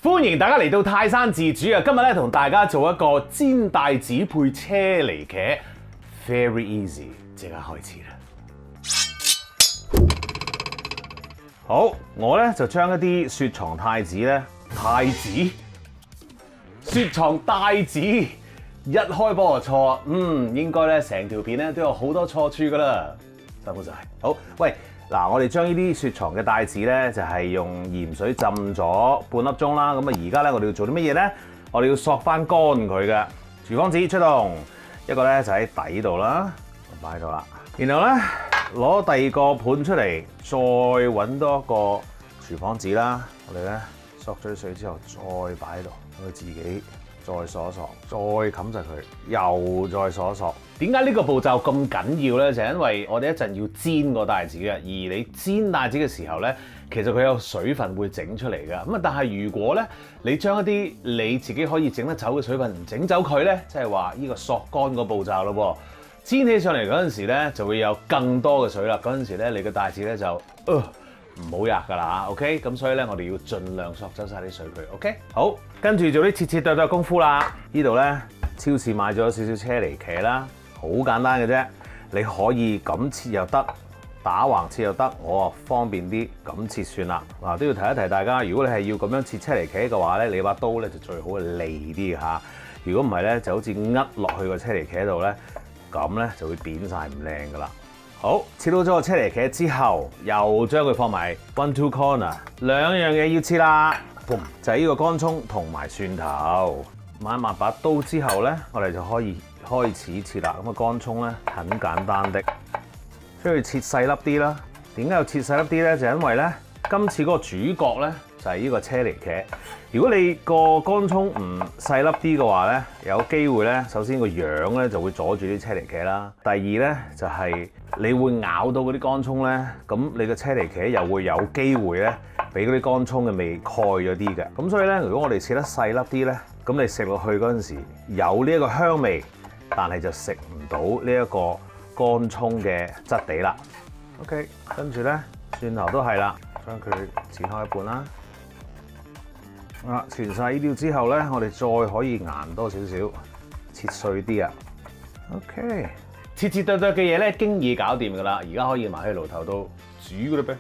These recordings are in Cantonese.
歡迎大家嚟到泰山自主啊！今日咧同大家做一個煎帶子配車厘茄 ，very easy， 即刻開始啦！好，我咧就將一啲雪藏帶子咧，雪藏帶子一開波就錯，應該咧成條片咧都有好多錯處噶啦，辛苦晒。好，喂。嗱，我哋將呢啲雪藏嘅帶子咧，就係用鹽水浸咗半粒鐘啦。咁啊，而家咧我哋要做啲乜嘢咧？我哋要索翻乾佢嘅。廚房紙出動，一個咧就喺底度啦，擺喺度啦。然後咧攞第二個盤出嚟，再揾多一個廚房紙啦。我哋咧索咗水之後，再擺喺度，等佢自己再索一索，再冚實佢，又再索一索。點解呢個步驟咁緊要咧？就係因為我哋一陣要煎個帶子嘅，而你煎帶子嘅時候咧，其實佢有水分會整出嚟㗎。咁啊，但係如果咧你將一啲你自己可以整得走嘅水分唔整走佢咧，即係話呢個索乾個步驟咯喎，煎起上嚟嗰陣時咧就會有更多嘅水啦。嗰陣時咧你嘅帶子咧就唔好吔㗎啦嚇 ，OK？ 咁所以咧我哋要盡量索走晒啲水佢 ，OK？ 好，跟住做啲切切剁剁功夫啦。呢度咧超市買咗少少車厘茄啦。好簡單嘅啫，你可以咁切又得，打橫切又得，我啊方便啲咁切算啦。嗱，都要提一提大家，如果你係要咁樣切車厘茄嘅話咧，你把刀咧就最好利啲嚇。如果唔係咧，就好似扼落去個車厘茄度咧，咁咧就會扁晒唔靚噶啦。好，切到咗個車厘茄之後，又將佢放埋 one two corner， 兩樣嘢要切啦。就係呢個乾葱同埋蒜頭。抹一抹把刀之後咧，我哋就可以開始切啦。咁啊，乾葱咧很簡單的，將佢切細粒啲啦。點解要切細粒啲咧？就因為咧，今次嗰個主角咧就係呢個車厘茄。如果你個乾葱唔細粒啲嘅話咧，有機會咧，首先個樣咧就會阻住啲車厘茄啦。第二咧就係你會咬到嗰啲乾葱咧，咁你個車厘茄又會有機會咧俾嗰啲乾葱嘅味蓋咗啲嘅。咁所以咧，如果我哋切得細粒啲咧，咁你食落去嗰陣時有呢一個香味，但係就食唔到呢一個乾葱嘅質地啦。OK， 跟住咧蒜頭都係啦，將佢剪開一半啦。切晒呢啲之後咧，我哋再可以硬多少少，切碎啲啊。OK， 切切剁剁嘅嘢咧，經已搞掂㗎啦，而家可以埋喺爐頭度煮㗎啦唄。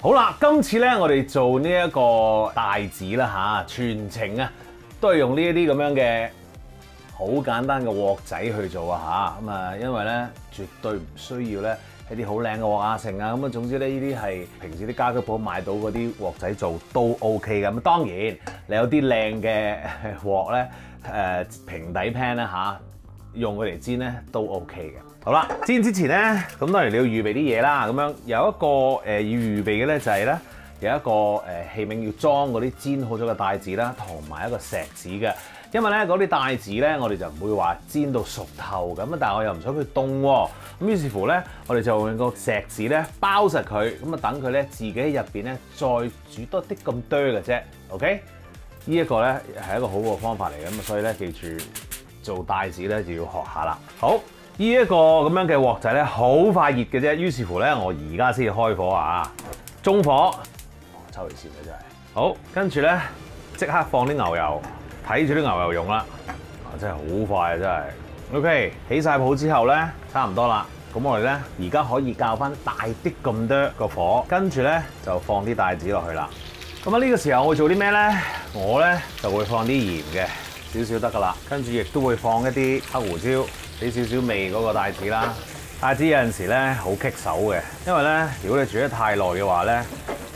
好啦，今次咧我哋做呢一個帶子啦嚇，全程啊〜都係用呢一啲咁樣嘅好簡單嘅鑊仔去做啊嚇，咁啊因為咧絕對唔需要咧一啲好靚嘅鑊啊成啊，咁啊總之咧呢啲係平時啲家居鋪買到嗰啲鑊仔做都 OK 嘅。咁當然你有啲靚嘅鑊咧平底 pan 咧嚇，用佢嚟煎咧都 OK 嘅。好啦，煎之前咧咁當然你要預備啲嘢啦，咁樣有一個要預備嘅咧就係咧。有一個器皿要裝嗰啲煎好咗嘅帶子啦，同埋一個錫紙嘅。因為咧嗰啲帶子咧，我哋就唔會話煎到熟透咁啊，但係我又唔想佢凍喎。咁於是乎咧，我哋就用個錫紙咧包實佢，咁啊等佢咧自己喺入邊咧再煮多啲咁多嘅啫。OK， 呢一個咧係一個好嘅方法嚟嘅，咁所以咧記住做帶子咧就要學下啦。好，呢一個咁樣嘅鑊仔咧好快熱嘅啫，於是乎咧我而家先開火啊，中火。抽嚟先嘅真係好，跟住咧即刻放啲牛油，睇住啲牛油用啦，真係好快啊真係。OK， 起晒泡之後咧，差唔多啦。咁我哋咧而家可以較翻大啲咁多個火，跟住咧就放啲帶子落去啦。咁啊呢個時候我會做啲咩咧？我咧就會放啲鹽嘅，少少得噶啦。跟住亦都會放一啲黑胡椒，俾少少味嗰個帶子啦。帶子有陣時咧好棘手嘅，因為咧如果你煮得太耐嘅話咧，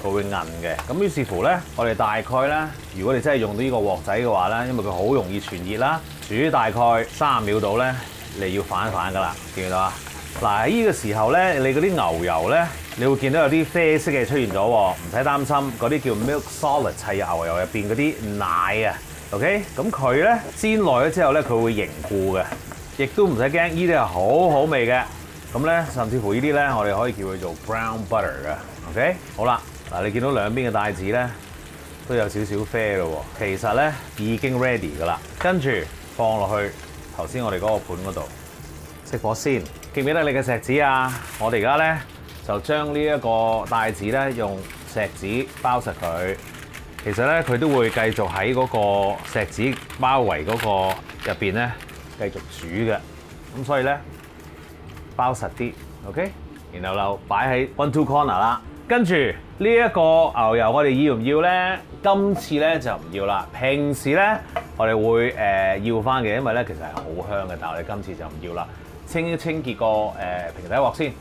佢會韌嘅。咁於是乎咧，我哋大概咧，如果你真係用到呢個鑊仔嘅話咧，因為佢好容易傳熱啦，煮大概30秒度咧，你要反一反噶啦，見唔見到啊？嗱喺呢個時候咧，你嗰啲牛油咧，你會見到有啲啡色嘅出現咗喎，唔使擔心，嗰啲叫 milk solid 係牛油入邊嗰啲奶啊。OK， 咁佢咧煎耐咗之後咧，佢會凝固嘅，亦都唔使驚，呢啲係好好味嘅。咁咧，甚至乎呢啲咧，我哋可以叫佢做 brown butter 嘅。OK， 好啦。嗱，你見到兩邊嘅帶子咧都有少少啡咯喎，其實咧已經 ready 噶啦。跟住放落去頭先我哋嗰個盤嗰度，熄火先。記唔記得你嘅錫紙啊？我哋而家咧就將呢一個帶子咧用錫紙包實佢，其實咧佢都會繼續喺嗰個錫紙包圍嗰個入邊咧繼續煮嘅，咁所以咧包實啲 ，OK， 然後就擺喺 one two corner 啦。跟住呢一個牛油我哋要唔要咧？今次咧就唔要啦。平時咧我哋會要翻嘅，因為咧其實係好香嘅，但係我哋今次就唔要啦。清一清潔個平底鑊先。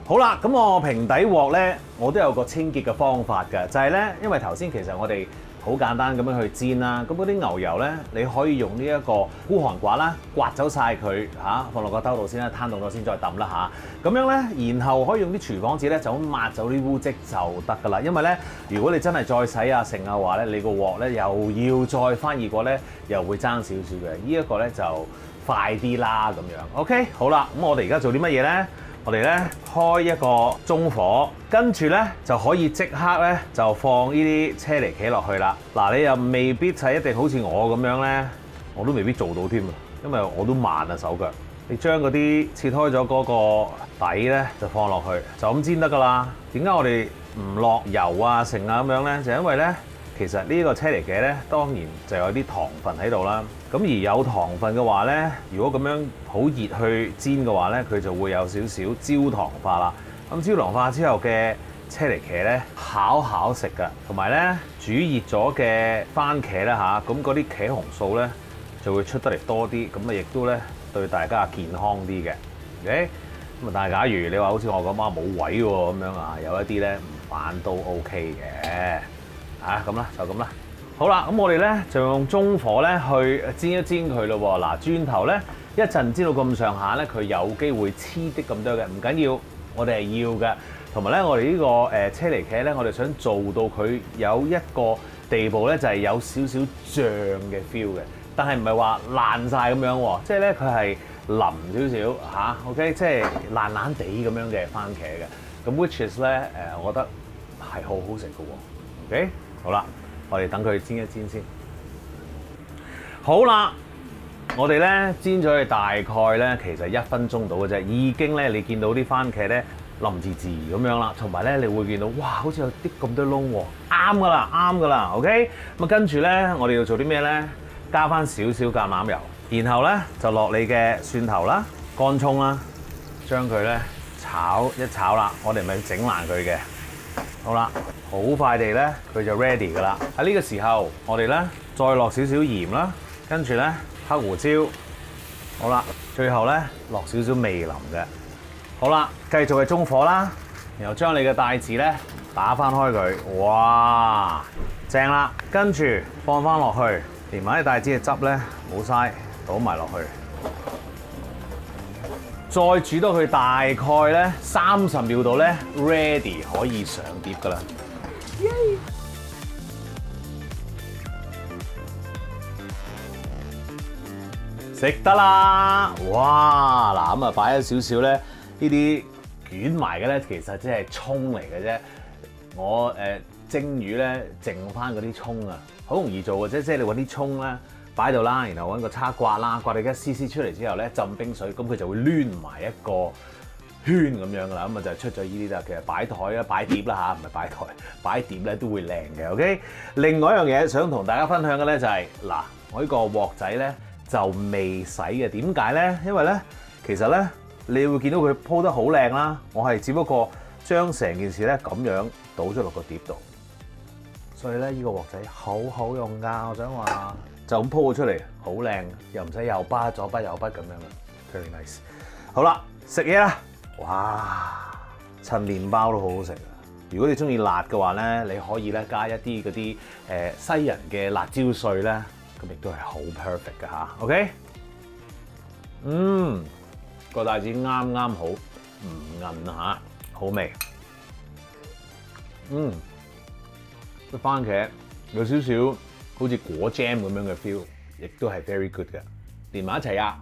好啦，咁我平底鑊咧，我都有個清潔嘅方法㗎，就係咧，因為頭先其實我哋好簡單咁樣去煎啦，咁嗰啲牛油咧，你可以用呢一個孤寒刮啦，刮走晒佢嚇，放落個兜度先啦，攤凍咗先再揼啦嚇。咁樣咧，然後可以用啲廚房紙咧，就咁抹走啲污漬就得㗎啦。因為咧，如果你真係再洗啊剩啊話咧，你個鑊咧又要再翻熱過咧，又會爭少少嘅。呢一個咧就快啲啦咁樣。OK， 好啦，咁我哋而家做啲乜嘢咧？我哋咧開一個中火，跟住咧就可以即刻咧就放呢啲車厘茄落去啦。嗱，你又未必係一定好似我咁樣咧，我都未必做到添啊，因為我都慢啊手腳。你將嗰啲切開咗嗰個底咧就放落去，就咁煎得㗎啦。點解我哋唔落油啊成啊咁樣咧？就因為咧，其實呢個車厘茄咧當然就有啲糖分喺度啦。咁而有糖分嘅話咧，如果咁樣好熱去煎嘅話咧，佢就會有少少焦糖化啦。咁焦糖化之後嘅車厘茄咧，巧食㗎，同埋咧煮熱咗嘅番茄咧嚇，咁嗰啲茄紅素咧就會出得嚟多啲，咁啊亦都咧對大家健康啲嘅。OK， 咁啊但係假如你話好似我咁啊冇位喎咁樣啊，有一啲咧唔反都 OK 嘅。咁啦，就咁啦。好啦，咁我哋咧就用中火咧去煎一煎佢咯喎。嗱，轉頭咧一陣煎到咁上下咧，佢有機會黐啲咁多嘅，唔緊要，我哋係要嘅。同埋咧，我哋呢個車厘茄咧，我哋想做到佢有一個地步咧，就係有少少醬嘅 feel 嘅，但係唔係話爛晒咁樣喎，即係咧佢係腍少少嚇 ，OK， 即係爛爛地咁樣嘅番茄嘅。咁 which is 咧我覺得係好好食嘅喎。OK， 好啦。我哋等佢煎一煎先。好啦，我哋咧煎咗佢大概咧，其實1分鐘到嘅啫，已經咧你見到啲番茄咧腍滋滋咁樣啦，同埋咧你會見到哇，好似有啲咁多窿喎，啱㗎啦，啱㗎啦 ，OK。咁啊跟住咧，我哋要做啲咩咧？加翻少少橄欖油，然後咧就落你嘅蒜頭啦、乾葱啦，將佢咧炒一炒啦，我哋咪整爛佢嘅。好啦，好快地咧，佢就 ready 㗎啦。喺呢個時候，我哋咧再落少少鹽啦，跟住咧黑胡椒，好啦，最後咧落少少味淋嘅。好啦，繼續係中火啦，然後將你嘅帶子咧打翻開佢，哇，正啦！跟住放翻落去，連埋啲帶子嘅汁咧冇嘥，倒埋落去。再煮到佢大概咧30秒度咧 ，ready 可以上碟㗎啦。食得啦！哇，嗱咁啊擺咗少少咧，呢啲捲埋嘅咧，其實即係葱嚟嘅啫。我蒸魚咧，剩翻嗰啲葱啊，好容易做嘅啫，即係你揾啲葱啦。擺度啦，然後揾個叉刮啦，刮到一絲絲出嚟之後咧，浸冰水，咁佢就會攣埋一個圈咁樣噶啦，咁啊就出咗呢啲啦。其實擺台啦、擺碟啦嚇，唔係擺台，擺碟咧都會靚嘅。OK， 另外一樣嘢想同大家分享嘅咧就係嗱，我呢個鑊仔咧就未洗嘅，點解咧？因為咧其實咧你會見到佢鋪得好靚啦，我係只不過將成件事咧咁樣倒咗落個碟度，所以咧呢個鑊仔好好用㗎，我想話。就咁鋪咗出嚟，好靚，又唔使右筆左筆右筆咁樣嘅 ，very nice。好啦，食嘢啦，哇，襯麵包都好好食啊！如果你中意辣嘅話咧，你可以咧加一啲嗰啲西人嘅辣椒碎咧，咁亦都係好 perfect 嘅嚇。OK， 個帶子啱啱好，唔韌嚇，好味。個番茄有少少。好似果 jam 咁樣嘅 feel， 亦都係 very good 嘅，連埋一齊啊！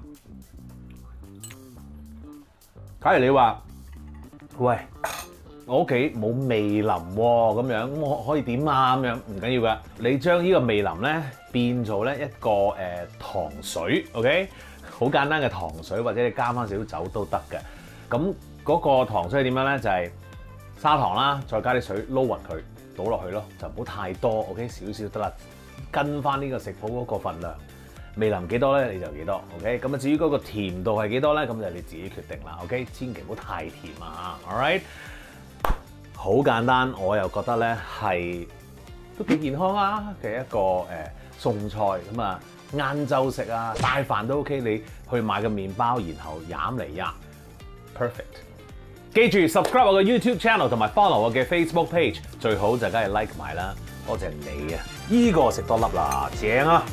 假如你話，喂，我屋企冇味淋喎，咁樣咁我可以點啊？咁樣唔緊要噶，你將呢個味淋咧變做咧一個糖水 ，OK， 好簡單嘅糖水，或者你加翻少少酒都得嘅。咁嗰個糖水係點樣咧？就係砂糖啦，再加啲水撈勻佢，倒落去咯，就唔好太多 ，OK 少少得啦，跟翻呢個食譜嗰個份量，味淋幾多咧你就幾多 ，OK 咁啊至於嗰個甜度係幾多咧，咁就你自己決定啦 ，OK 千祈唔好太甜啊 ，all right 好簡單，我又覺得咧係都幾健康啊嘅一個餸菜咁啊，晏晝食啊，帶飯都 OK， 你去買個麵包，然後飲嚟飲 ，perfect。記住 subscribe 我嘅 YouTube channel 同埋 follow 我嘅 Facebook page， 最好就梗係 like 埋啦，多謝你啊！依個食多粒啦，正啊！